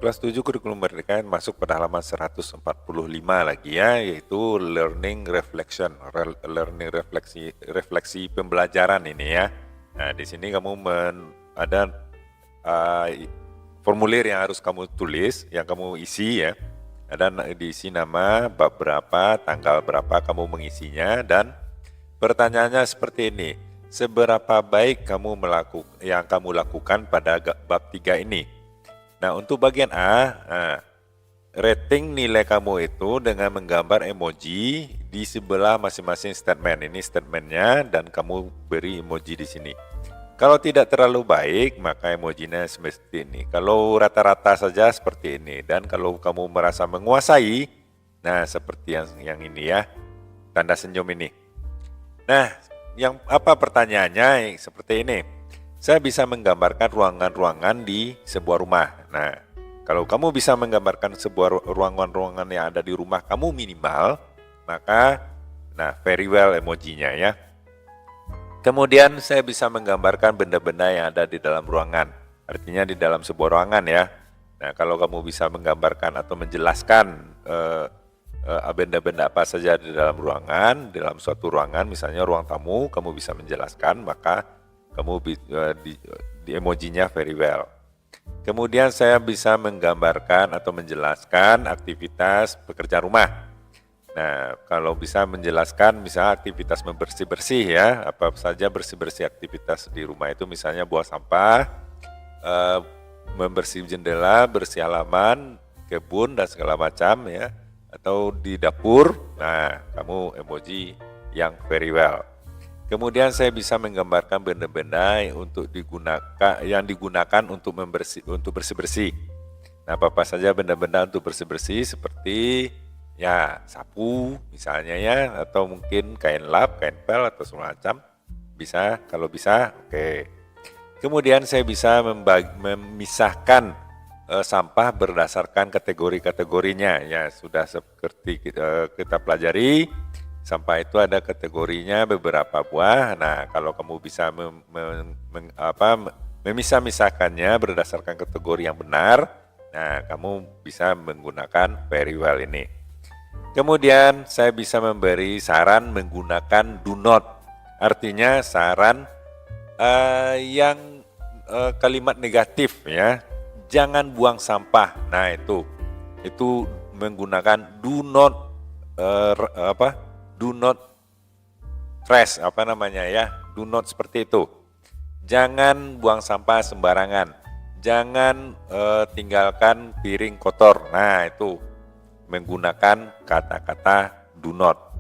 Kelas 7 kurikulum merdeka masuk pada halaman 145 lagi ya, yaitu learning reflection, learning refleksi pembelajaran ini ya. Nah, di sini kamu ada formulir yang harus kamu tulis, yang kamu isi ya. Ada diisi nama, bab berapa, tanggal berapa kamu mengisinya, dan pertanyaannya seperti ini. Seberapa baik yang kamu lakukan pada bab 3 ini? Nah, untuk bagian A, rating nilai kamu itu dengan menggambar emoji di sebelah masing-masing statement. Ini statementnya dan kamu beri emoji di sini. Kalau tidak terlalu baik, maka emojinya seperti ini. Kalau rata-rata saja seperti ini. Dan kalau kamu merasa menguasai, nah seperti yang ini ya, tanda senyum ini. Nah, yang apa pertanyaannya seperti ini. Saya bisa menggambarkan ruangan-ruangan di sebuah rumah. Nah, kalau kamu bisa menggambarkan sebuah ruangan-ruangan yang ada di rumah kamu minimal, maka very well emojinya ya. Kemudian saya bisa menggambarkan benda-benda yang ada di dalam ruangan. Artinya di dalam sebuah ruangan ya. Nah, kalau kamu bisa menggambarkan atau menjelaskan benda-benda apa saja di dalam suatu ruangan, misalnya ruang tamu, kamu bisa menjelaskan, maka kamu di emojinya very well. Kemudian saya bisa menggambarkan atau menjelaskan aktivitas pekerjaan rumah. Nah, kalau bisa menjelaskan misalnya aktivitas membersih-bersih ya, apa saja bersih-bersih aktivitas di rumah itu, misalnya buang sampah, membersih jendela, bersih halaman, kebun dan segala macam ya, atau di dapur. Nah, kamu emoji yang very well. Kemudian saya bisa menggambarkan benda-benda yang digunakan untuk bersih-bersih. Nah, apa saja benda-benda untuk bersih-bersih seperti ya sapu misalnya ya, atau mungkin kain lap, kain pel atau semacam. Bisa, kalau bisa, oke. Kemudian saya bisa memisahkan sampah berdasarkan kategori-kategorinya. Ya, sudah seperti kita pelajari. Sampah itu ada kategorinya beberapa buah. Nah, kalau kamu bisa memisah-misahkannya berdasarkan kategori yang benar, nah kamu bisa menggunakan very well ini. Kemudian saya bisa memberi saran menggunakan do not. Artinya saran yang kalimat negatif ya. Jangan buang sampah. Nah, itu menggunakan do not do not trash, do not seperti itu. Jangan buang sampah sembarangan, jangan tinggalkan piring kotor. Nah, itu menggunakan kata-kata do not.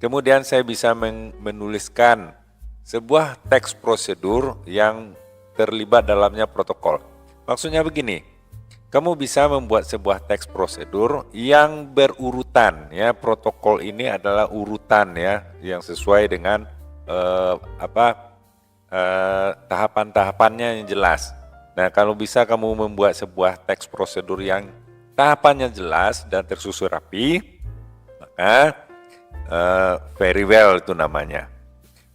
Kemudian saya bisa menuliskan sebuah teks prosedur yang terlibat dalamnya protokol. Maksudnya begini, kamu bisa membuat sebuah teks prosedur yang berurutan ya. Protokol ini adalah urutan ya, yang sesuai dengan tahapan-tahapannya yang jelas. Nah, kalau bisa kamu membuat sebuah teks prosedur yang tahapannya jelas dan tersusun rapi, maka very well itu namanya.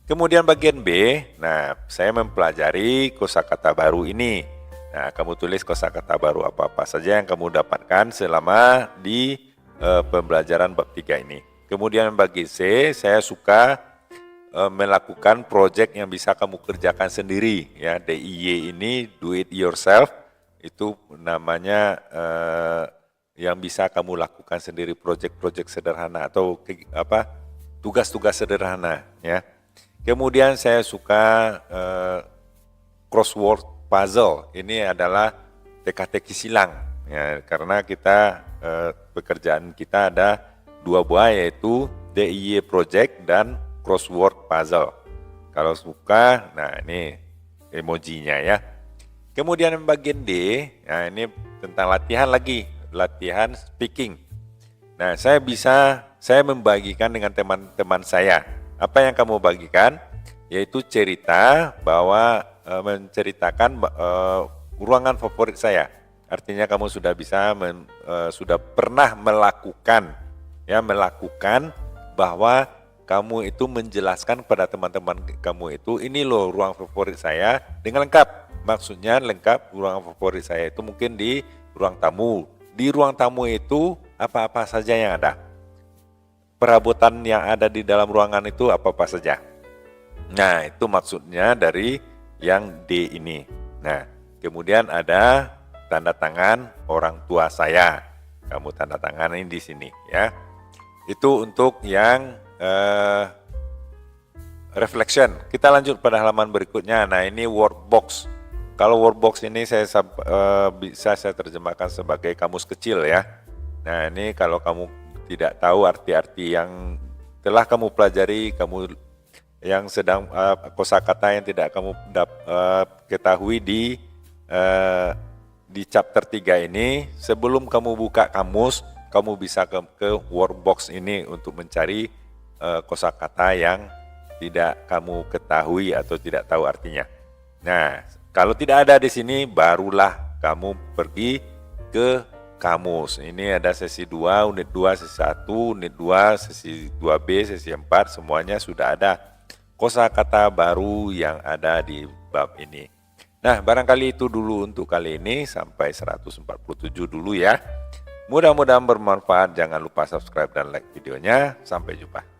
Kemudian bagian B, nah saya mempelajari kosakata baru ini. Nah, kamu tulis kosakata baru apa-apa saja yang kamu dapatkan selama di pembelajaran bab 3 ini. Kemudian bagi C, saya suka melakukan proyek yang bisa kamu kerjakan sendiri ya. DIY ini do it yourself, itu namanya yang bisa kamu lakukan sendiri, proyek-proyek sederhana atau tugas-tugas sederhana ya. Kemudian saya suka crossword puzzle. Ini adalah teka-teki silang ya, karena kita pekerjaan kita ada dua buah, yaitu DIY project dan crossword puzzle. Kalau suka, nah ini emojinya ya. Kemudian bagian D, nah ini tentang latihan speaking. Nah, saya membagikan dengan teman-teman saya. Apa yang kamu bagikan? Yaitu menceritakan ruangan favorit saya. Artinya kamu sudah sudah pernah melakukan bahwa kamu itu menjelaskan kepada teman-teman kamu itu, ini loh ruang favorit saya dengan lengkap. Maksudnya lengkap, ruangan favorit saya itu mungkin di ruang tamu. Di ruang tamu itu apa-apa saja yang ada. Perabotan yang ada di dalam ruangan itu apa-apa saja. Nah, itu maksudnya dari yang D ini. Nah, kemudian ada tanda tangan orang tua saya. Kamu tanda tanganin di sini ya. Itu untuk yang reflection. Kita lanjut pada halaman berikutnya. Nah, ini workbox. Kalau workbox ini bisa saya terjemahkan sebagai kamus kecil ya. Nah, ini kalau kamu tidak tahu arti-arti yang telah kamu pelajari, kamu yang sedang kosakata yang tidak kamu ketahui di chapter 3 ini, sebelum kamu buka kamus, kamu bisa ke workbox ini untuk mencari kosakata yang tidak kamu ketahui atau tidak tahu artinya. Nah, kalau tidak ada di sini, barulah kamu pergi ke kamus. Ini ada sesi 2, unit 2, sesi 1, unit 2, sesi 2B, sesi 4, semuanya sudah ada kosakata baru yang ada di bab ini. Nah, barangkali itu dulu untuk kali ini, sampai 147 dulu ya. Mudah-mudahan bermanfaat, jangan lupa subscribe dan like videonya. Sampai jumpa.